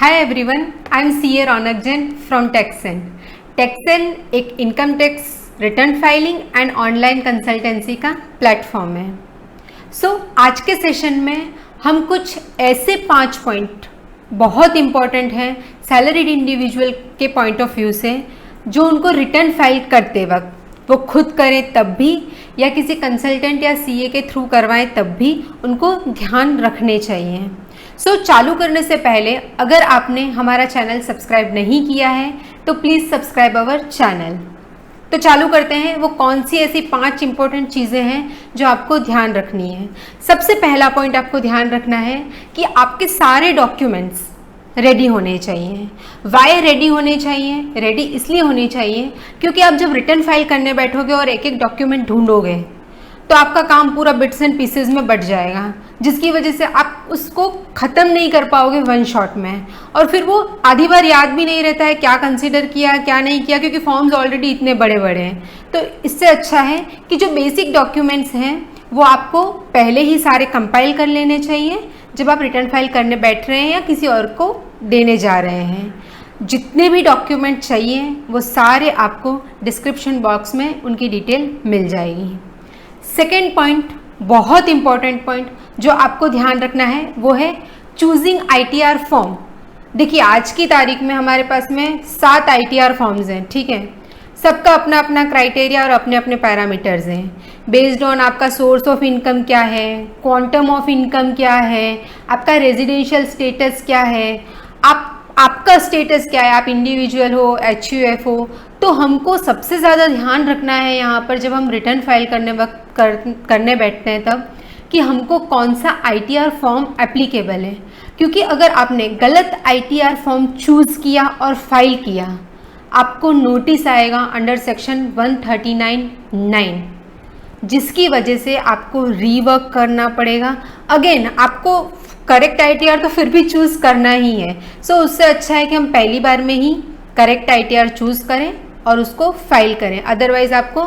Hi everyone, I am CA Ronak Jain from TechSen. TechSen एक income tax return filing and online consultancy का platform है। आज के session में हम कुछ ऐसे 5 पॉइंट बहुत इम्पॉर्टेंट हैं सैलरीड इंडिविजुअल के पॉइंट ऑफ व्यू से, जो उनको रिटर्न फाइल करते वक्त वो खुद करें तब भी या किसी कंसल्टेंट या सीए के थ्रू करवाएं तब भी उनको ध्यान रखने चाहिए। चालू करने से पहले अगर आपने हमारा चैनल सब्सक्राइब नहीं किया है तो प्लीज़ सब्सक्राइब अवर चैनल। तो चालू करते हैं, वो कौन सी ऐसी 5 इंपॉर्टेंट चीज़ें हैं जो आपको ध्यान रखनी है। सबसे पहला पॉइंट आपको ध्यान रखना है कि आपके सारे डॉक्यूमेंट्स रेडी होने चाहिए। वाई रेडी होने चाहिए? रेडी इसलिए होने चाहिए क्योंकि आप जब रिटर्न फाइल करने बैठोगे और एक एक डॉक्यूमेंट ढूंढोगे तो आपका काम पूरा बिट्स एंड पीसेज में बट जाएगा, जिसकी वजह से आप उसको ख़त्म नहीं कर पाओगे वन शॉट में, और फिर वो आधी बार याद भी नहीं रहता है क्या कंसीडर किया क्या नहीं किया, क्योंकि फॉर्म्स ऑलरेडी इतने बड़े बड़े हैं। तो इससे अच्छा है कि जो बेसिक डॉक्यूमेंट्स हैं वो आपको पहले ही सारे कंपाइल कर लेने चाहिए जब आप रिटर्न फाइल करने बैठ रहे हैं या किसी और को देने जा रहे हैं। जितने भी डॉक्यूमेंट चाहिए वो सारे आपको डिस्क्रिप्शन बॉक्स में उनकी डिटेल मिल जाएगी। सेकेंड पॉइंट, बहुत इंपॉर्टेंट पॉइंट जो आपको ध्यान रखना है वो है चूजिंग ITR फॉर्म। देखिए आज की तारीख में हमारे पास में 7 ITR फॉर्म्स हैं, ठीक है। सबका अपना अपना क्राइटेरिया और अपने अपने पैरामीटर्स हैं, बेस्ड ऑन आपका सोर्स ऑफ इनकम क्या है, क्वांटम ऑफ इनकम क्या है, आपका रेजिडेंशियल स्टेटस क्या है, आपका स्टेटस क्या है, आप इंडिविजुअल हो, HUF हो। तो हमको सबसे ज़्यादा ध्यान रखना है यहाँ पर जब हम रिटर्न फाइल करने बैठते हैं तब कि हमको कौन सा ITR फॉर्म एप्लीकेबल है, क्योंकि अगर आपने गलत ITR फॉर्म चूज़ किया और फाइल किया आपको नोटिस आएगा अंडर सेक्शन 139(9), जिसकी वजह से आपको रीवर्क करना पड़ेगा। अगेन आपको करेक्ट ITR तो फिर भी चूज़ करना ही है। उससे अच्छा है कि हम पहली बार में ही करेक्ट ITR चूज़ करें और उसको फाइल करें, अदरवाइज़ आपको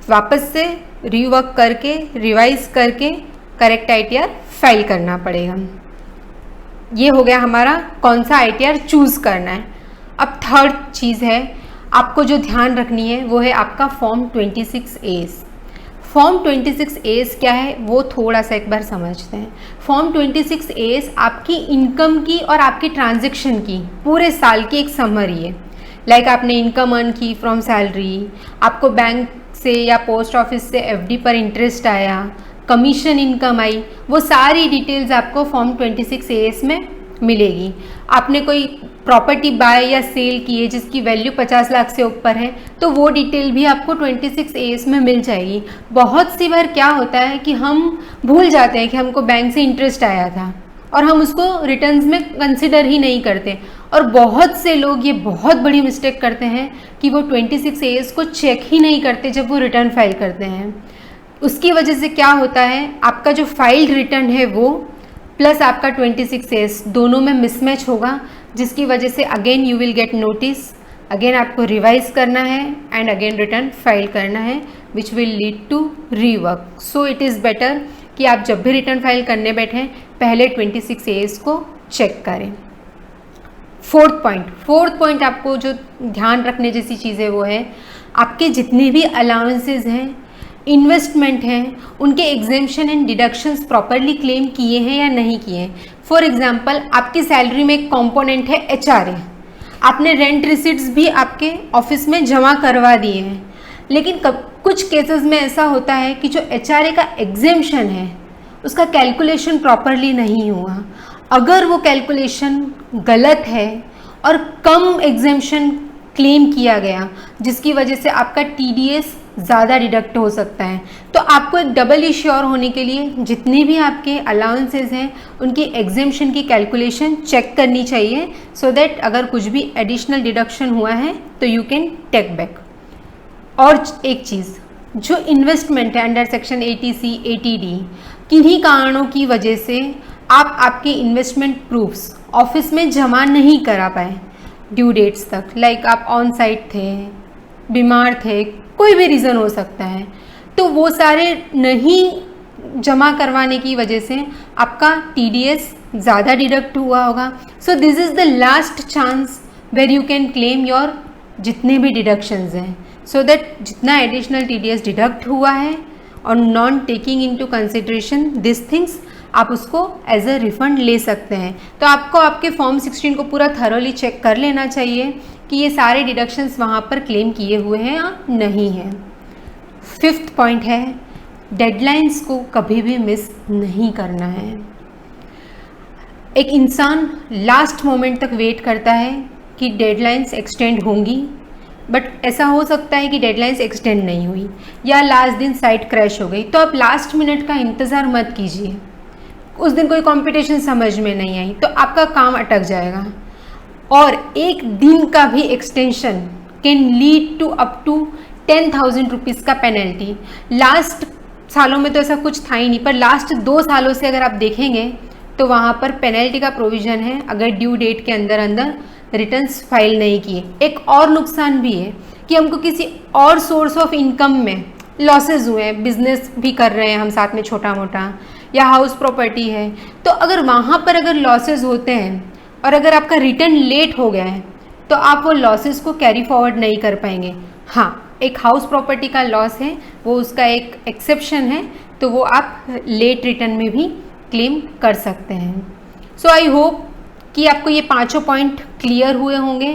वापस से रीवर्क करके रिवाइज करके करेक्ट ITR फाइल करना पड़ेगा। ये हो गया हमारा कौन सा ITR चूज़ करना है। अब थर्ड चीज़ है आपको जो ध्यान रखनी है वो है आपका फॉर्म 26A। फॉर्म 26A क्या है वो थोड़ा सा एक बार समझते हैं। फॉर्म 26A आपकी इनकम की और आपकी ट्रांजैक्शन की पूरे साल की एक समरी है। लाइक आपने इनकम अर्न की फ्रॉम सैलरी, आपको बैंक से या पोस्ट ऑफिस से FD पर इंटरेस्ट आया, कमीशन इनकम आई, वो सारी डिटेल्स आपको फॉर्म 26A में मिलेगी। आपने कोई प्रॉपर्टी बाय या सेल की है जिसकी वैल्यू 50 लाख से ऊपर है तो वो डिटेल भी आपको 26A में मिल जाएगी। बहुत सी बार क्या होता है कि हम भूल जाते हैं कि हमको बैंक से इंटरेस्ट आया था और हम उसको रिटर्न्स में कंसिडर ही नहीं करते, और बहुत से लोग ये बहुत बड़ी मिस्टेक करते हैं कि वो 26A को चेक ही नहीं करते जब वो रिटर्न फाइल करते हैं। उसकी वजह से क्या होता है, आपका जो फाइल्ड रिटर्न है वो प्लस आपका 26A दोनों में मिसमैच होगा, जिसकी वजह से again you will get notice, again आपको रिवाइज करना है एंड अगेन रिटर्न फाइल करना है, which will lead to rework. So it is better कि आप जब भी रिटर्न फाइल करने बैठें पहले 26A को चेक करें। फोर्थ पॉइंट आपको जो ध्यान रखने जैसी चीज़ है वो है आपके जितने भी अलाउंसेस हैं, इन्वेस्टमेंट हैं, उनके exemption and deductions properly claim किए हैं या नहीं किए हैं। फॉर एग्जांपल आपकी सैलरी में एक कंपोनेंट है HRA, आपने रेंट रिसिट्स भी आपके ऑफिस में जमा करवा दिए हैं, लेकिन कुछ केसेस में ऐसा होता है कि जो HRA का एग्जेम्पशन है उसका कैलकुलेशन प्रॉपरली नहीं हुआ। अगर वो कैलकुलेशन गलत है और कम एग्जेम्पशन क्लेम किया गया जिसकी वजह से आपका TDS ज़्यादा डिडक्ट हो सकता है, तो आपको एक डबल श्योर होने के लिए जितने भी आपके अलाउंसेस हैं उनकी एग्जेम्पशन की कैलकुलेशन चेक करनी चाहिए, सो दैट अगर कुछ भी एडिशनल डिडक्शन हुआ है तो यू कैन टेक बैक। और एक चीज़, जो इन्वेस्टमेंट है अंडर सेक्शन 80C 80D, किन्हीं कारणों की वजह से आप आपके इन्वेस्टमेंट प्रूफ्स ऑफिस में जमा नहीं करा पाए ड्यू डेट्स तक, लाइक आप ऑन साइट थे, बीमार थे, कोई भी रीज़न हो सकता है, तो वो सारे नहीं जमा करवाने की वजह से आपका TDS ज़्यादा डिडक्ट हुआ होगा। So this is the last chance where you can claim your जितने भी डिडक्शंस हैं, सो दैट जितना एडिशनल TDS डिडक्ट हुआ है और non taking into consideration this things, आप उसको एज अ रिफंड ले सकते हैं। तो आपको आपके फॉर्म 16 को पूरा थरोली चेक कर लेना चाहिए कि ये सारे डिडक्शंस वहाँ पर क्लेम किए हुए हैं या नहीं हैं। 5th पॉइंट है, डेडलाइंस को कभी भी मिस नहीं करना है। एक इंसान लास्ट मोमेंट तक वेट करता है कि डेडलाइंस एक्सटेंड होंगी, बट ऐसा हो सकता है कि डेडलाइंस एक्सटेंड नहीं हुई या लास्ट दिन साइट क्रैश हो गई, तो आप लास्ट मिनट का इंतज़ार मत कीजिए। उस दिन कोई कंपटीशन समझ में नहीं आई तो आपका काम अटक जाएगा, और एक दिन का भी extension can lead to up to 10,000 rupees का पेनल्टी। लास्ट सालों में तो ऐसा कुछ था ही नहीं, पर लास्ट 2 सालों से अगर आप देखेंगे तो वहाँ पर पेनल्टी का प्रोविज़न है अगर ड्यू डेट के अंदर अंदर रिटर्न्स फाइल नहीं किए। एक और नुकसान भी है कि हमको किसी और सोर्स ऑफ इनकम में लॉसेज हुए हैं, बिजनेस भी कर रहे हैं हम साथ में छोटा मोटा, या हाउस प्रॉपर्टी है, तो अगर वहाँ पर अगर लॉसेज होते हैं और अगर आपका रिटर्न लेट हो गया है तो आप वो लॉसेस को कैरी फॉरवर्ड नहीं कर पाएंगे। हाँ, एक हाउस प्रॉपर्टी का लॉस है, वो उसका एक एक्सेप्शन है, तो वो आप लेट रिटर्न में भी क्लेम कर सकते हैं। सो आई होप कि आपको ये 5 पॉइंट क्लियर हुए होंगे।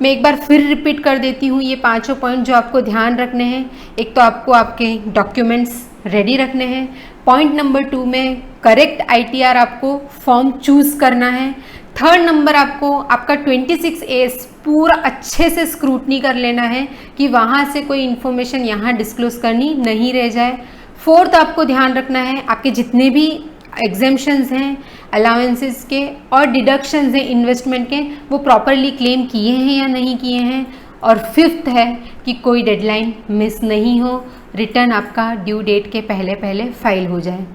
मैं एक बार फिर रिपीट कर देती हूँ ये 5 पॉइंट जो आपको ध्यान रखने हैं। एक तो आपको आपके डॉक्यूमेंट्स रेडी रखने हैं। पॉइंट नंबर 2 में करेक्ट ITR आपको फॉर्म चूज़ करना है। 3rd नंबर आपको आपका 26A पूरा अच्छे से स्क्रूटनी कर लेना है कि वहाँ से कोई इन्फॉर्मेशन यहाँ डिस्क्लोज करनी नहीं रह जाए। 4th आपको ध्यान रखना है आपके जितने भी एग्जेम्पशंस हैं, अलाउंसेस के और डिडक्शंस हैं इन्वेस्टमेंट के, वो प्रॉपरली क्लेम किए हैं या नहीं किए हैं। और 5th है कि कोई डेडलाइन मिस नहीं हो, रिटर्न आपका ड्यू डेट के पहले पहले फाइल हो जाए।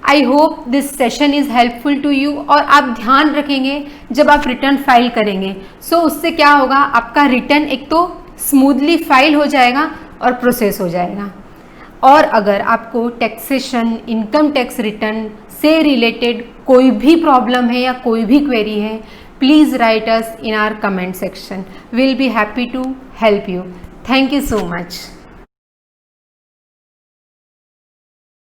I hope this session is helpful to you, और आप ध्यान रखेंगे जब आप रिटर्न फाइल करेंगे सो उससे क्या होगा, आपका रिटर्न एक तो स्मूथली फाइल हो जाएगा और प्रोसेस हो जाएगा। और अगर आपको टैक्सेशन, इनकम टैक्स रिटर्न से रिलेटेड कोई भी प्रॉब्लम है या कोई भी क्वेरी है, please write us in our comment section. Will be happy to help you. Thank you so much.